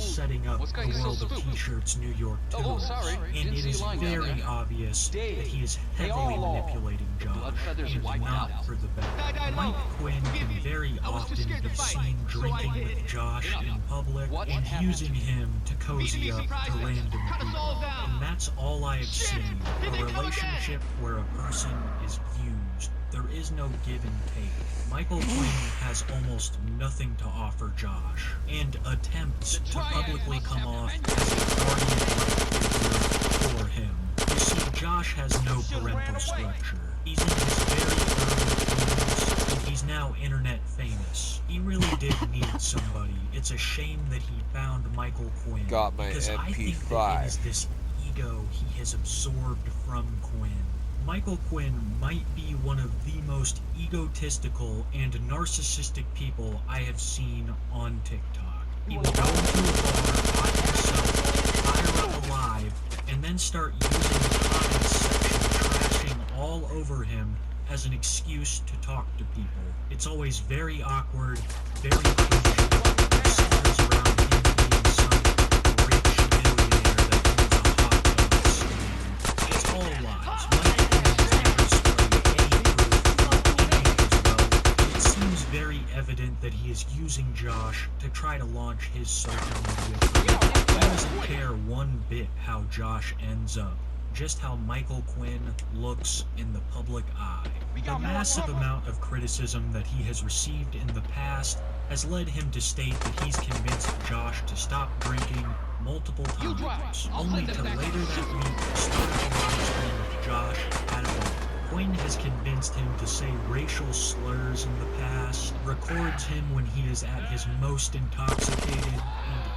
is setting up the World of T-Shirts New York tours, and it is very obvious that he is heavily manipulating Josh, and not for the better. Mike Quinn can very often be seen drinking with Josh in public and using him to cozy up to random people, and that's all I have seen. A relationship where a person is used. There is no give and take. Michael Quinn has almost nothing to offer Josh, and attempts to publicly come off as a guardian for him. You see, Josh has no parental structure. He's in his very early 20s, and he's now internet famous. He really did need somebody. It's a shame that he found Michael Quinn, because I think that it is this ego he has absorbed from Quinn. Michael Quinn might be one of the most egotistical and narcissistic people I have seen on TikTok. He will go into a bar by himself, fire up a live, and then start using the comments section trashing all over him as an excuse to talk to people. It's always very awkward, very cliche, and centers around him being some rich millionaire that owns a hot dog stand. It's all lies. Very evident that he is using Josh to try to launch his social media career. He doesn't care one bit how Josh ends up, just how Michael Quinn looks in the public eye. The massive amount of criticism that he has received in the past has led him to state that he's convinced Josh to stop drinking multiple times, only to later that week start a live stream with Josh at a bar. Quinn has convinced him to say racial slurs in the past, records him when he is at his most intoxicated,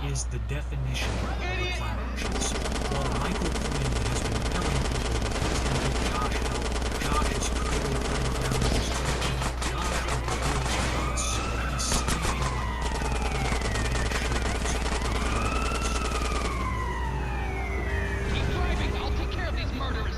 and is the definition of a clown chaser. While Michael Quinn has been telling people that he's going to get Josh help, Josh is clearly putting down his drinking. Josh is revealed to us that he's sleeping on Keep driving, I'll take care of these murderers.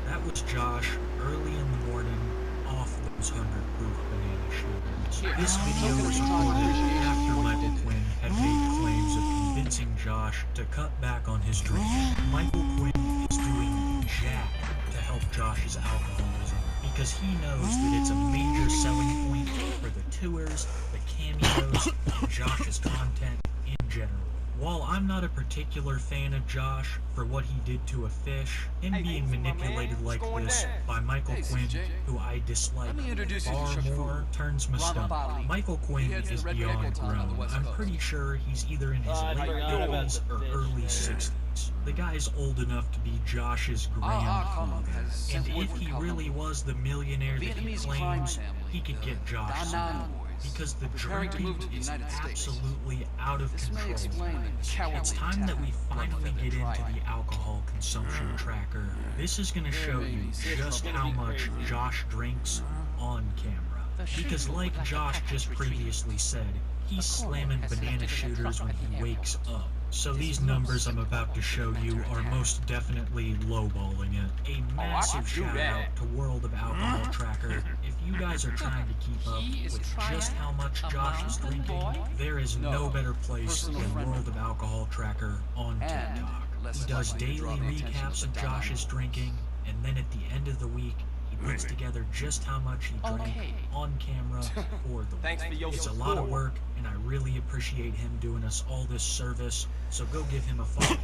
That was Josh early in the morning off those 100-proof banana shooters. This video was recorded after Michael Quinn had made claims of convincing Josh to cut back on his drinking. Michael Quinn is doing jack to help Josh's alcoholism because he knows that it's a major selling point for the tours, the cameos, and Josh's content in general. While I'm not a particular fan of Josh for what he did to a fish, him being manipulated like this by Michael Quinn, who I dislike far more, turns my stomach. Michael Quinn is beyond grown. I'm pretty sure he's either in his late 50s or early 60s. The guy's old enough to be Josh's grandfather, and if he really was the millionaire that he claims, he could get Josh some help. Because the drinking is absolutely out of control. It's time that we finally get into the alcohol consumption tracker. This is going to show you just how much Josh drinks on camera. Because like Josh just previously said, he's slamming banana shooters when he wakes up. So these numbers I'm about to show you are most definitely lowballing it. A massive shout out to World of Alcohol Tracker. If you guys are trying to keep up with just how much Josh is drinking, there is no better place than World of Alcohol Tracker on TikTok. He does daily recaps of Josh's drinking, and then at the end of the week, he puts together just how much he drank on camera for the week. It's a lot of work, and I really appreciate him doing us all this service, so go give him a follow.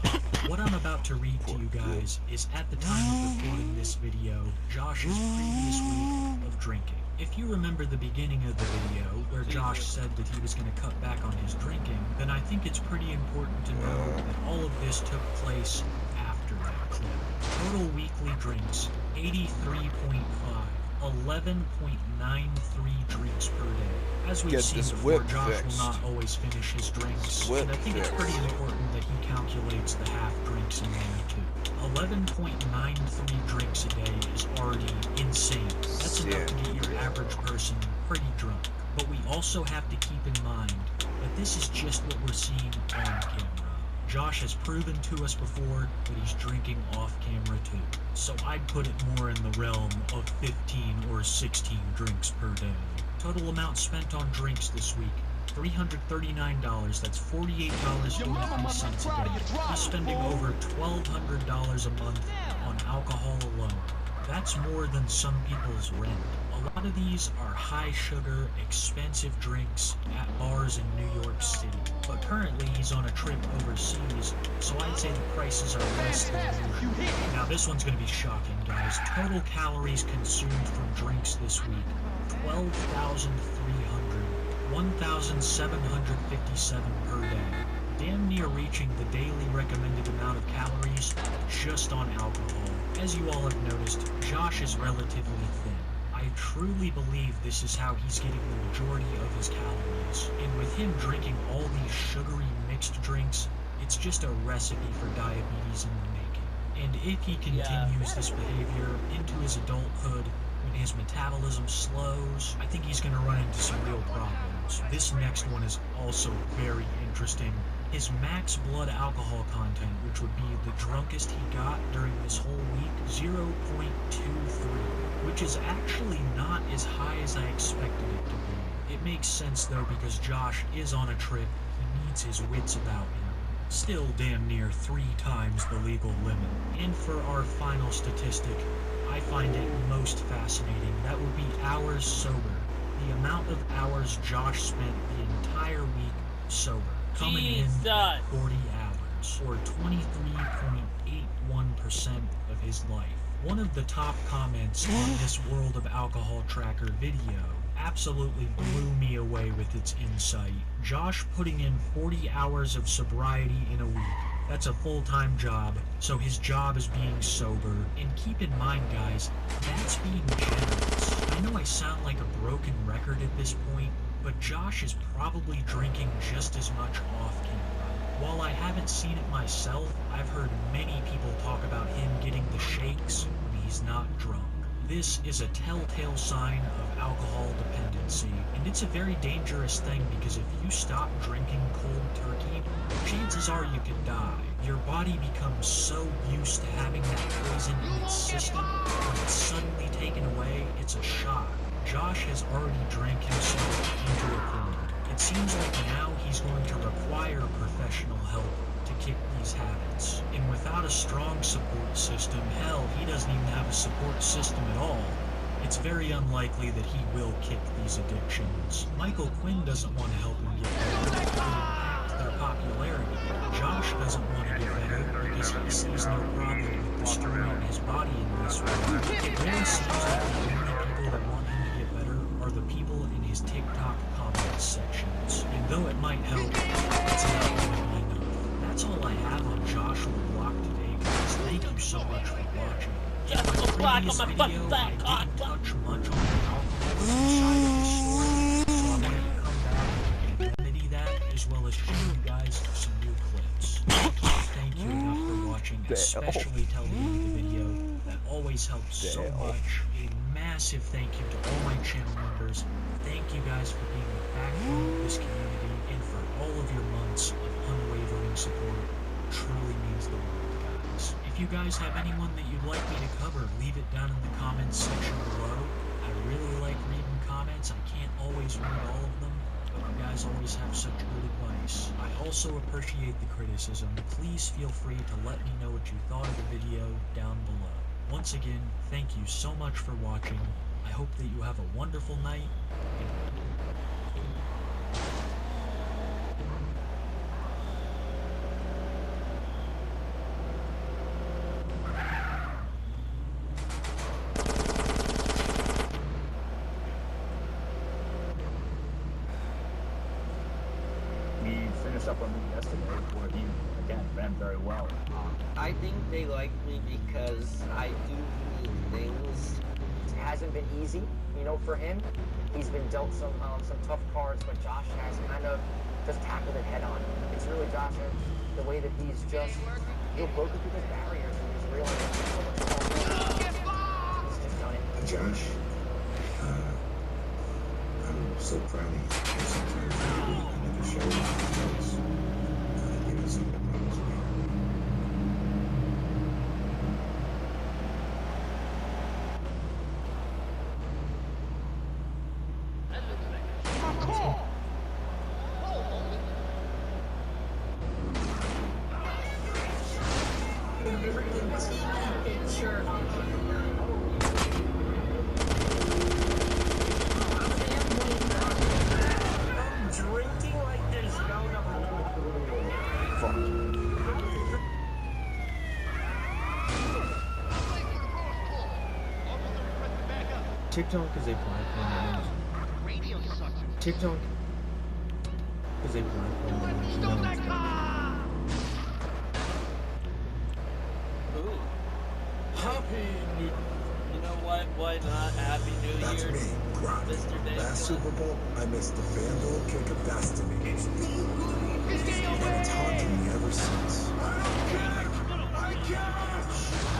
What I'm about to read to you guys is at the time of recording this video, Josh's previous week of drinking. If you remember the beginning of the video, where Josh said that he was going to cut back on his drinking, then I think it's pretty important to know that all of this took place after that clip. Total weekly drinks, 83.5. 11.93 drinks per day. As we've Get seen this before, whip Josh fixed. will not always finish his drinks, Whip and I think it's pretty fixed. important that he calculates the half drinks in there too. 11.93 drinks a day is already insane. That's enough to get your average person pretty drunk. But we also have to keep in mind that this is just what we're seeing on camera. Josh has proven to us before that he's drinking off camera too. So I'd put it more in the realm of 15 or 16 drinks per day. Total amount spent on drinks this week, $339. That's $48.43 a day. He's spending over $1,200 a month on alcohol alone. That's more than some people's rent. A lot of these are high sugar, expensive drinks at bars in New York City. But currently he's on a trip overseas, so I'd say the prices are less than usual. Now this one's going to be shocking, guys. Total calories consumed from drinks this week, 12,300, 1,757 per day. Damn near reaching the daily recommended amount of calories just on alcohol. As you all have noticed, Josh is relatively thin. I truly believe this is how he's getting the majority of his calories. And with him drinking all these sugary mixed drinks, it's just a recipe for diabetes in the making. And if he continues this behavior into his adulthood, when his metabolism slows, I think he's going to run into some real problems. This next one is also very interesting. His max blood alcohol content, which would be the drunkest he got during this whole week, 0.23, which is actually not as high as I expected it to be. It makes sense though because Josh is on a trip, he needs his wits about him. Still damn near 3 times the legal limit. And for our final statistic, I find it most fascinating. That would be hours sober. The amount of hours Josh spent the entire week sober. Coming in at 40 hours, or 23.81% of his life. One of the top comments on this World of Alcohol Tracker video absolutely blew me away with its insight. Josh putting in 40 hours of sobriety in a week. That's a full-time job, so his job is being sober. And keep in mind, guys, that's being generous. I know I sound like a broken record at this point, but Josh is probably drinking just as much off camera. While I haven't seen it myself, I've heard many people talk about him getting the shakes when he's not drunk. This is a telltale sign of alcohol dependency, and it's a very dangerous thing because if you stop drinking cold turkey, chances are you could die. Your body becomes so used to having that poison in its system, when it's suddenly taken away, it's a shock. Josh has already drank himself into a corner. It seems like now he's going to require professional help to kick these habits. And without a strong support system, hell, he doesn't even have a support system at all. It's very unlikely that he will kick these addictions. Michael Quinn doesn't want to help him get better. It will impact their popularity. Josh doesn't want to get better because he sees no problem with destroying his body in this way. It really seems like the only people that want him to get better are the people in his TikTok comment sections. And though it might help, it's not going to be enough. That's all I have on Joshua Block today, guys. Thank you so much for watching. In my previous video, I didn't touch much on the alcohol side of the story, so I wanted to come back and remedy that, as well as show you guys some new clips. Thank you enough for watching, especially till the end of the video. That always helps so much. A massive thank you to all my channel members. Thank you guys for being the backbone of this community and for all of your months of unwavering support. Truly means the world, guys. If you guys have anyone that you'd like me to cover, leave it down in the comments section below. I really like reading comments. I can't always read all of them, but you guys always have such good advice. I also appreciate the criticism. Please feel free to let me know what you thought of the video down below. Once again, thank you so much for watching. I hope that you have a wonderful night. We finished up on me yesterday where he, again, ran very well. I think they like me because I do mean things to hasn't been easy, you know, for him. He's been dealt some tough cards, but Josh has kind of just tackled it head on. It's really Josh, the way that he's just broken through those barriers and he's realized that he's so much more. He's just done it. Josh, I'm so proud of you. Sometimes I never show you because you know something bothers me. Drinking like there's no TikTok is a platform. Radio sucks. TikTok is a platform. Stop that car! Ooh. Happy New... You know what? Why not? Happy New That's Year, me, Grant. Mr. Dave. Last Super Bowl, I missed the FanDuel kick of destiny. And it's haunted me ever since.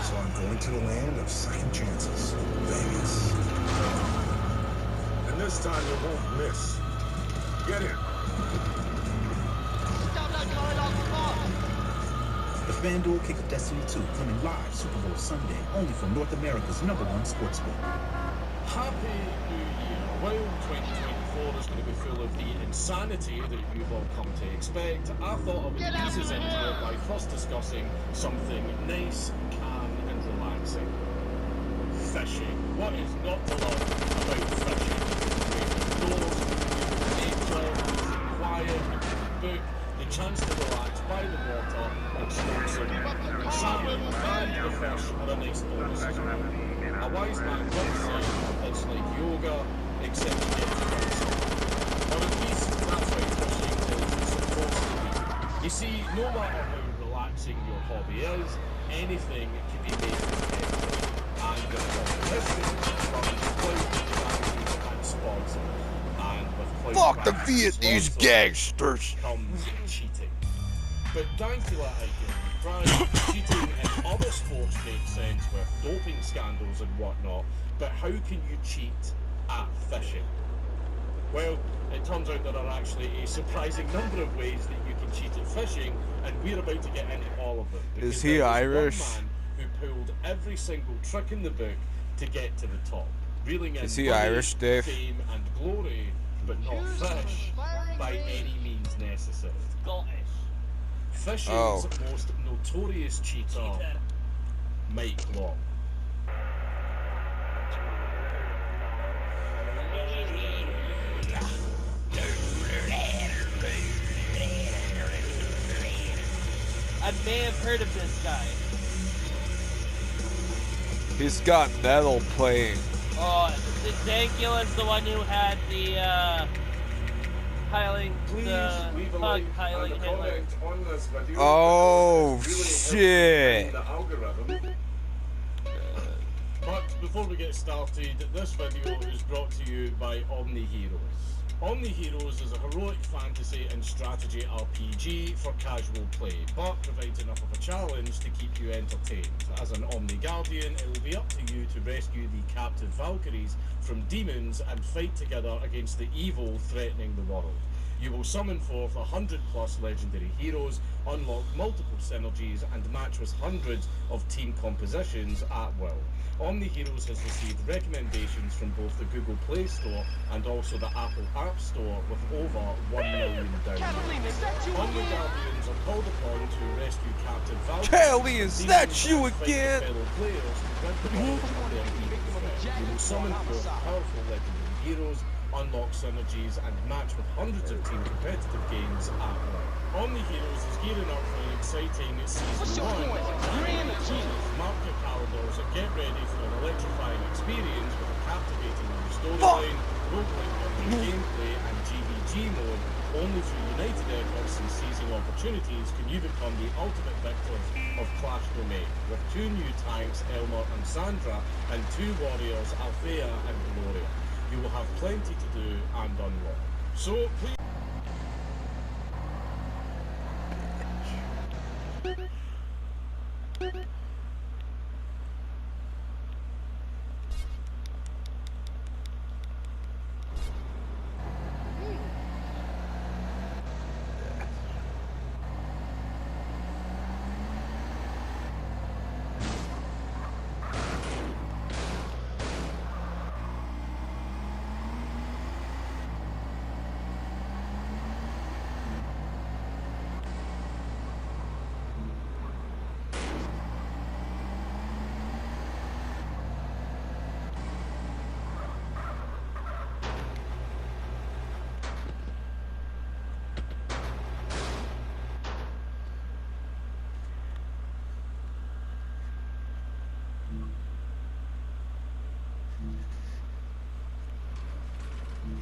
So I'm going to the land of second chances, Vegas. And this time you won't miss. Get in. Stop that car and I'll come. The FanDuel Kick of Destiny 2 coming live Super Bowl Sunday, only from North America's #1 sportsbook. Happy New Year. While 2024 is going to be full of the insanity that you've all come to expect, I thought I would ease us into it by first discussing something nice, calm and relaxing. Fishing. What is not to love about fishing? Outdoors, nature, quiet, book, the chance to relax by the water and smoke some salmon and the fish are a nice bonus as well. A wise man once said it's like yoga, except you get to do something. Or at least that's why fishing is supposed to be. You see, no matter how relaxing your hobby is, anything can be made competitive. And the competition runs clout and sponsor. And with clout Fuck the and Vietnamese sponsor gangsters. comes cheating. But thank you, I get right. Cheating in other sports makes sense with doping scandals and whatnot, but how can you cheat at fishing? Well, it turns out there are actually a surprising number of ways that you can cheat at fishing, and we're about to get into all of them. Is he Irish? One man who pulled every single trick in the book to get to the top, reeling in Is he money, Irish, Dave? fame and glory, but not fish by any means necessary. Scottish. Fishing's most notorious cheater, Mike Long. I may have heard of this guy. He's got metal playing. Oh, is Dankulus the one who had the piling, the leave a bug like piling and a Hitler? comment on this video. Oh, Really helps shit. the algorithm. But before we get started, this video is brought to you by Omni Heroes. Omni Heroes is a heroic fantasy and strategy RPG for casual play, but provides enough of a challenge to keep you entertained. As an Omni Guardian, it will be up to you to rescue the captive Valkyries from demons and fight together against the evil threatening the world. You will summon forth 100 plus legendary heroes, unlock multiple synergies, and match with hundreds of team compositions at will. Omni Heroes has received recommendations from both the Google Play Store and also the Apple App Store with over 1 million downloads. Omni Guardians are called upon to rescue captive Valkyries. Kelly, is that you and fight again? fellow players to prevent the world from their evil threat. You will summon forth powerful legendary heroes, unlock synergies, and match with hundreds of team competitive games at will. Omni Heroes is gearing up for an exciting season 1. Mark your calendars and get ready for an electrifying experience with a captivating new storyline, role-playing gameplay, and GVG GG mode, only through united efforts and seizing opportunities can you become the ultimate victors of Clash Domain, with 2 new tanks, Elmer and Sandra, and 2 warriors, Althea and Gloria. You will have plenty to do and unlock. So please...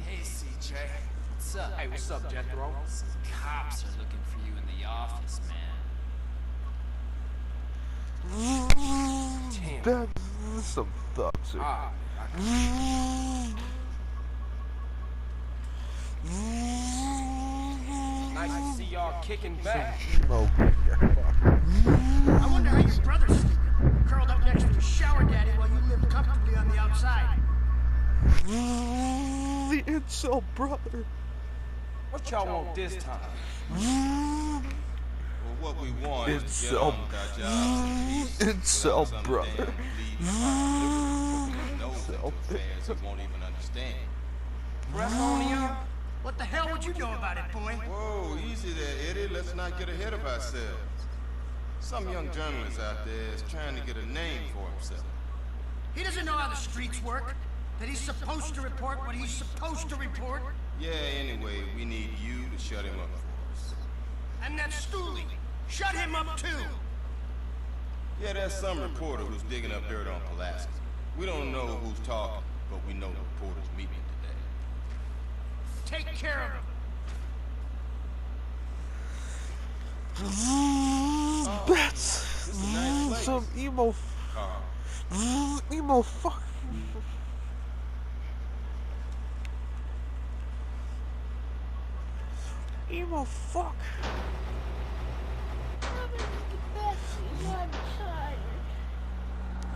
Hey, CJ. What's up? Hey, what's up, Jethro? Some cops are looking for you in the office, man. Damn. That's some thoughts. Nice to see y'all kicking back. Oh, I wonder how your brother's sleeping. Curled up next to his shower daddy while you live comfortably on the outside. the incel brother. What y'all want this time? Well, what we want is to get on with our jobs in peace. Incel brother. Incel fans who won't even understand. Breathonia? What the hell would you know about it, boy? Whoa, easy there, Eddie. Let's not get ahead of ourselves. Some young journalist out there is trying to get a name for himself. He doesn't know how the streets work. That he's supposed to report what he's supposed to report. Yeah, anyway, we need you to shut him up for us. And that Stooley. Shut him up, too. Yeah, there's some reporter who's digging up dirt on Pulaski. We don't know who's talking, but we know the reporter's meeting today. Take care of him. That's This is a nice place. some emo fuck. Emo fuck.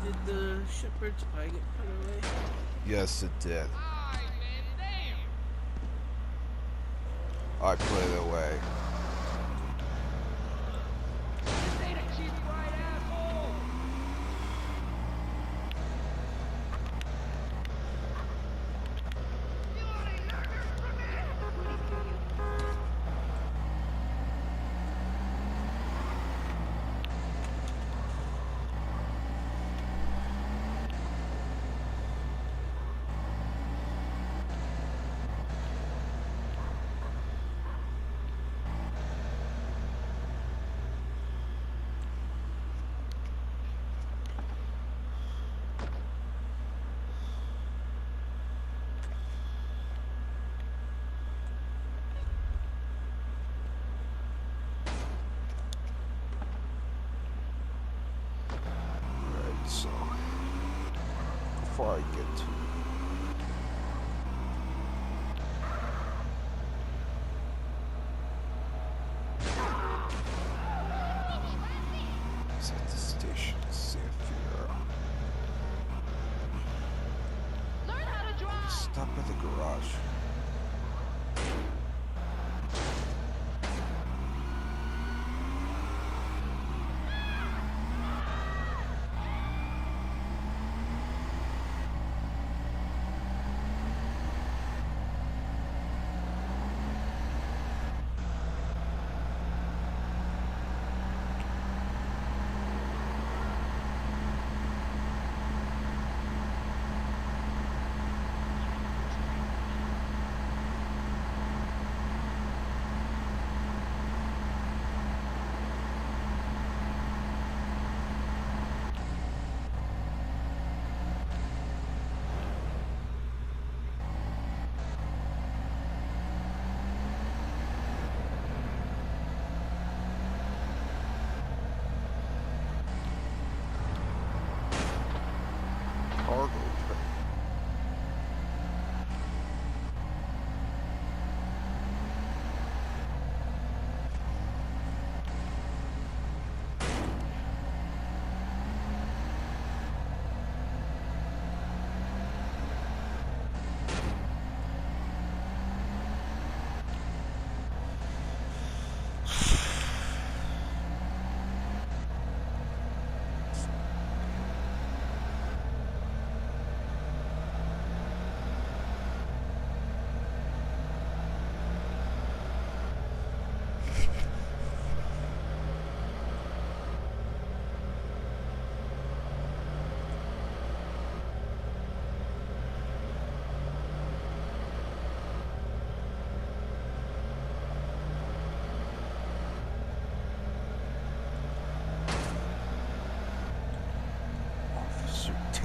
Did the shepherd's pie get put away? Yes, it did. I put it away. So, before I get to it's at the station, Sanford. Stop at the garage.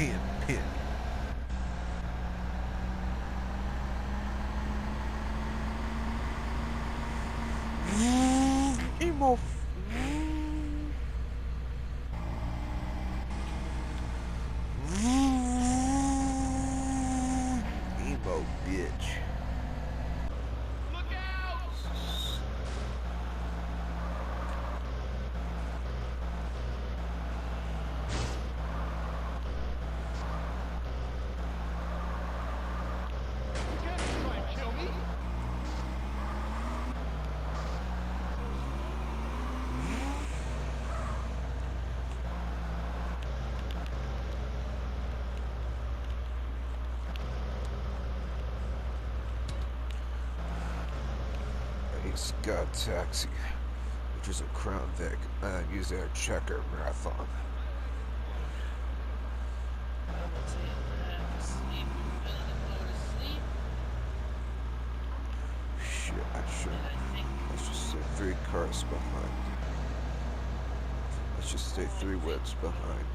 Tin Pit. Emo. Emo bitch. Look out! You can't try and kill me. A Scott Taxi, which is a Crown Vic, and use their checker marathon. Shit, let's just stay 3 cars behind. Let's just stay 3 whips behind.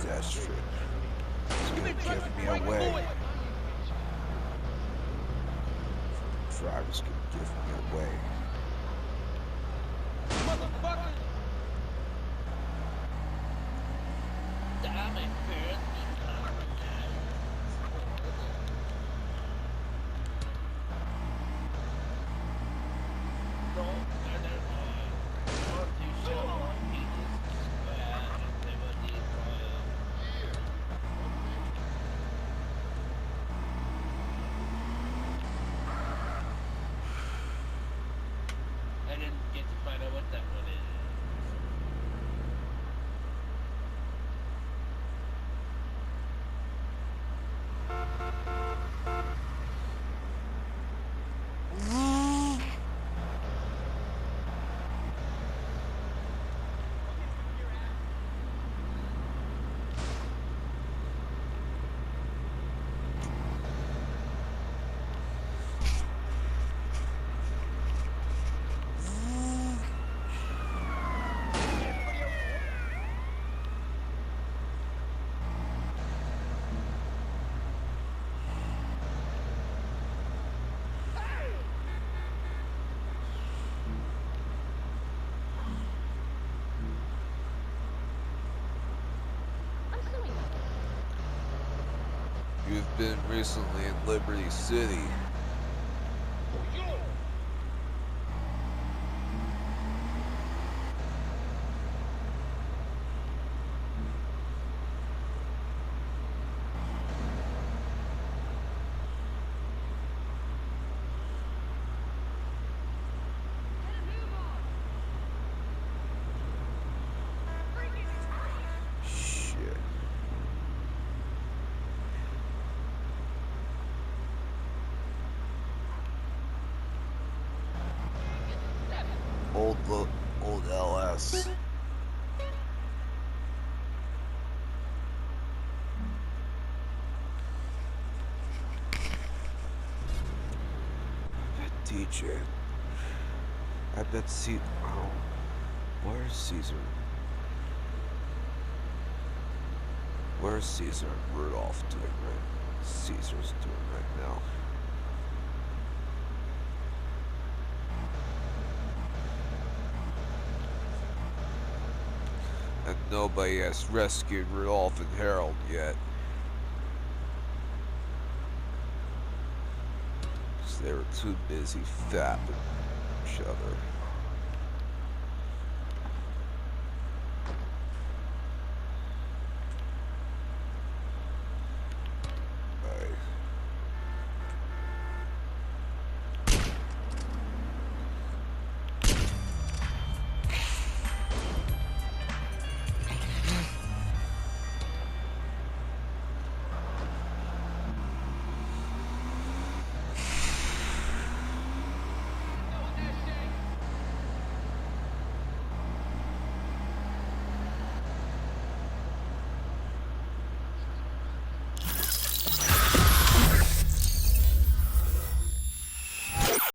That shit. It's gonna give me away. Driver's gonna give me away. Motherfucker! Damn it, man. I didn't get to find out what that one is. You've been recently in Liberty City. Shit. Old LS. DJ. I bet where's Caesar? Where's Caesar and Rudolph doing Caesar's doing right now? And nobody has rescued Rudolph and Harold yet. Because they were too busy fapping each other.